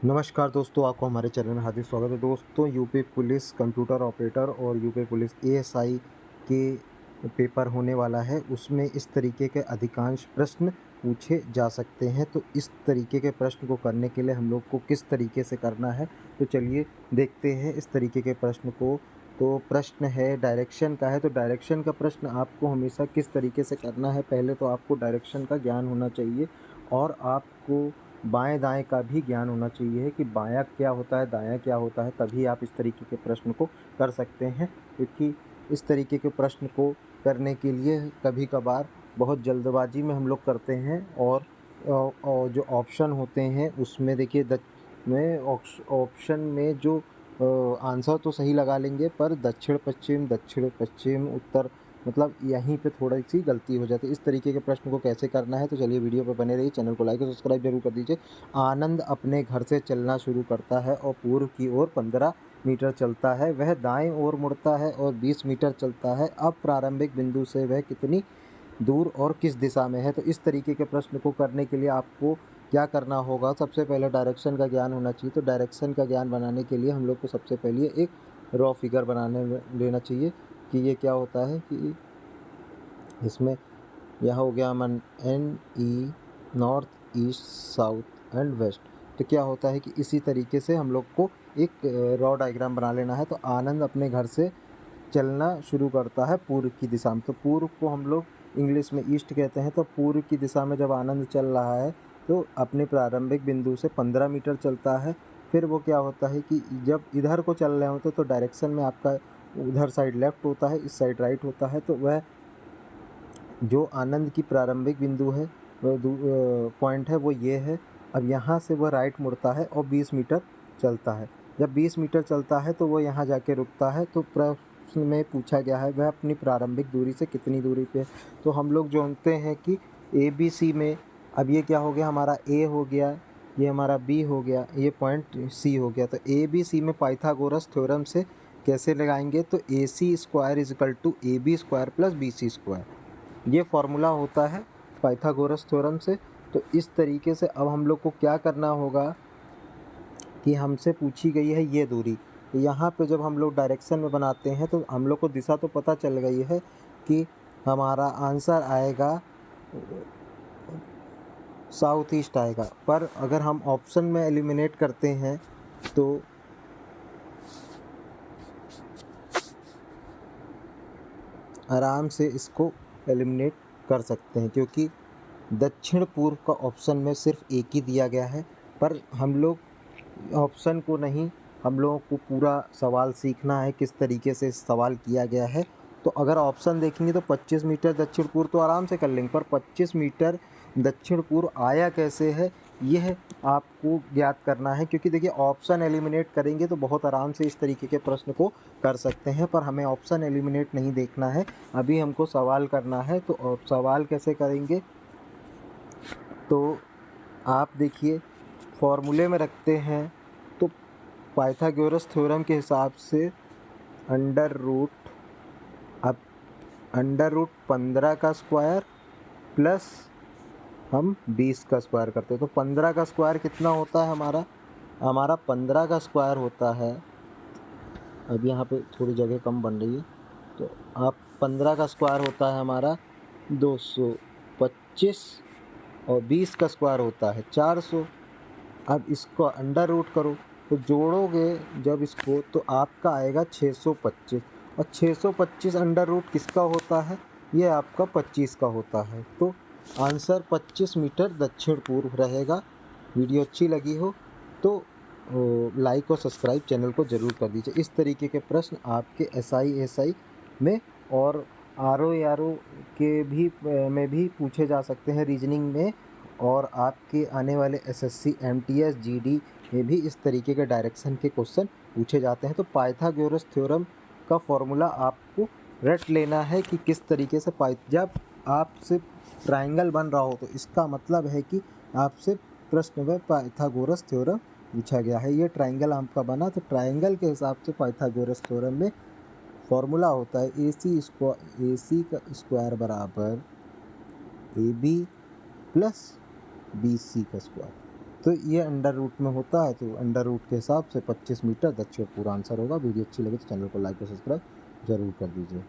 नमस्कार दोस्तों, आपको हमारे चैनल में हार्दिक स्वागत है। दोस्तों, यूपी पुलिस कंप्यूटर ऑपरेटर और यूपी पुलिस एएसआई के पेपर होने वाला है। उसमें इस तरीके के अधिकांश प्रश्न पूछे जा सकते हैं। तो इस तरीके के प्रश्न को करने के लिए हम लोग को किस तरीके से करना है, तो चलिए देखते हैं इस तरीके के प्रश्न को। तो प्रश्न है डायरेक्शन का है। तो डायरेक्शन का प्रश्न आपको हमेशा किस तरीके से करना है, पहले तो आपको डायरेक्शन का ज्ञान होना चाहिए और आपको बाएं दाएं का भी ज्ञान होना चाहिए कि बायां क्या होता है, दायां क्या होता है। तभी आप इस तरीके के प्रश्न को कर सकते हैं, क्योंकि इस तरीके के प्रश्न को करने के लिए कभी कभार बहुत जल्दबाजी में हम लोग करते हैं और जो ऑप्शन होते हैं उसमें देखिए में ऑप्शन में जो आंसर तो सही लगा लेंगे, पर दक्षिण पश्चिम उत्तर मतलब यहीं पे थोड़ी सी गलती हो जाती है। इस तरीके के प्रश्न को कैसे करना है, तो चलिए वीडियो पे बने रहिए, चैनल को लाइक और सब्सक्राइब जरूर कर दीजिए। आनंद अपने घर से चलना शुरू करता है और पूर्व की ओर 15 मीटर चलता है। वह दाएं ओर मुड़ता है और 20 मीटर चलता है। अब प्रारंभिक बिंदु से वह कितनी दूर और किस दिशा में है। तो इस तरीके के प्रश्न को करने के लिए आपको क्या करना होगा, सबसे पहले डायरेक्शन का ज्ञान होना चाहिए। तो डायरेक्शन का ज्ञान बनाने के लिए हम लोग को सबसे पहले एक रॉ फिगर बनाने लेना चाहिए कि ये क्या होता है कि इसमें यह हो गया मन N E north east south and west. तो क्या होता है कि इसी तरीके से हम लोग को एक रॉ डायग्राम बना लेना है। तो आनंद अपने घर से चलना शुरू करता है पूर्व की दिशा में। तो पूर्व को हम लोग इंग्लिश में ईस्ट कहते हैं। तो पूर्व की दिशा में जब आनंद चल रहा है तो अपने प्रारंभिक बिंदु से 15 मीटर चलता है। फिर वो क्या होता है कि जब इधर को चल रहे होते तो डायरेक्शन में आपका उधर साइड लेफ्ट होता है, इस साइड राइट होता है। तो वह जो आनंद की प्रारंभिक बिंदु है, पॉइंट है, वो ये है। अब यहाँ से वह राइट मुड़ता है और 20 मीटर चलता है। जब 20 मीटर चलता है तो वो यहाँ जाके रुकता है। तो प्रश्न में पूछा गया है वह अपनी प्रारंभिक दूरी से कितनी दूरी पे है। तो हम लोग जानते हैं कि ए बी सी में, अब ये क्या हो गया, हमारा ए हो गया, ये हमारा बी हो गया, ये पॉइंट सी हो गया। तो ए बी सी में पाइथागोरस थ्योरम से कैसे लगाएंगे, तो A C square is equal to A B square plus B C square, ये फॉर्मूला होता है पाइथागोरस थ्योरम से। तो इस तरीके से अब हम लोग को क्या करना होगा कि हमसे पूछी गई है ये दूरी। तो यहाँ पे जब हम लोग डायरेक्शन में बनाते हैं तो हम लोग को दिशा तो पता चल गई है कि हमारा आंसर आएगा साउथ ईस्ट आएगा। पर अगर हम ऑप्शन में एलिमिनेट करते हैं तो आराम से इसको एलिमिनेट कर सकते हैं, क्योंकि दक्षिण पूर्व का ऑप्शन में सिर्फ एक ही दिया गया है। पर हम लोग ऑप्शन को नहीं, हम लोगों को पूरा सवाल सीखना है किस तरीके से सवाल किया गया है। तो अगर ऑप्शन देखेंगे तो 25 मीटर दक्षिण पूर्व तो आराम से कर लेंगे, पर 25 मीटर दक्षिण पूर्व आया कैसे है, यह आपको ज्ञात करना है। क्योंकि देखिए ऑप्शन एलिमिनेट करेंगे तो बहुत आराम से इस तरीके के प्रश्न को कर सकते हैं, पर हमें ऑप्शन एलिमिनेट नहीं देखना है, अभी हमको सवाल करना है। तो सवाल कैसे करेंगे, तो आप देखिए फॉर्मूले में रखते हैं। तो पाइथागोरस थ्योरम के हिसाब से अंडर रूट, अब अंडर रूट 15 का स्क्वायर प्लस हम 20 का स्क्वायर करते हैं। तो 15 का स्क्वायर कितना होता है, हमारा 15 का स्क्वायर होता है, अब यहाँ पे थोड़ी जगह कम बन रही है, तो आप 15 का स्क्वायर होता है हमारा 225 और 20 का स्क्वायर होता है 400। अब इसको अंडर रूट करो तो जोड़ोगे जब इसको तो आपका आएगा 625, और 625 अंडर रूट किसका होता है, ये आपका 25 का होता है। तो आंसर 25 मीटर दक्षिण पूर्व रहेगा। वीडियो अच्छी लगी हो तो लाइक और सब्सक्राइब चैनल को ज़रूर कर दीजिए। इस तरीके के प्रश्न आपके एसआई में और आर ओ के भी में भी पूछे जा सकते हैं, रीजनिंग में। और आपके आने वाले एसएससी एमटीएस जीडी में भी इस तरीके के डायरेक्शन के क्वेश्चन पूछे जाते हैं। तो पाइथागोरस थ्योरम का फॉर्मूला आपको रट लेना है कि किस तरीके से जब आपसे ट्रायंगल बन रहा हो तो इसका मतलब है कि आपसे प्रश्न में पाइथागोरस थ्योरम पूछा गया है। ये ट्रायंगल आपका बना, तो ट्रायंगल के हिसाब से पाइथागोरस थ्योरम में फॉर्मूला होता है ए सी का स्क्वायर बराबर A B plus B C का स्क्वायर। तो ये अंडर रूट में होता है, तो अंडर रूट के हिसाब से 25 मीटर दक्षिण पूरा आंसर होगा। वीडियो अच्छी लगे तो चैनल को लाइक और सब्सक्राइब ज़रूर कर दीजिए।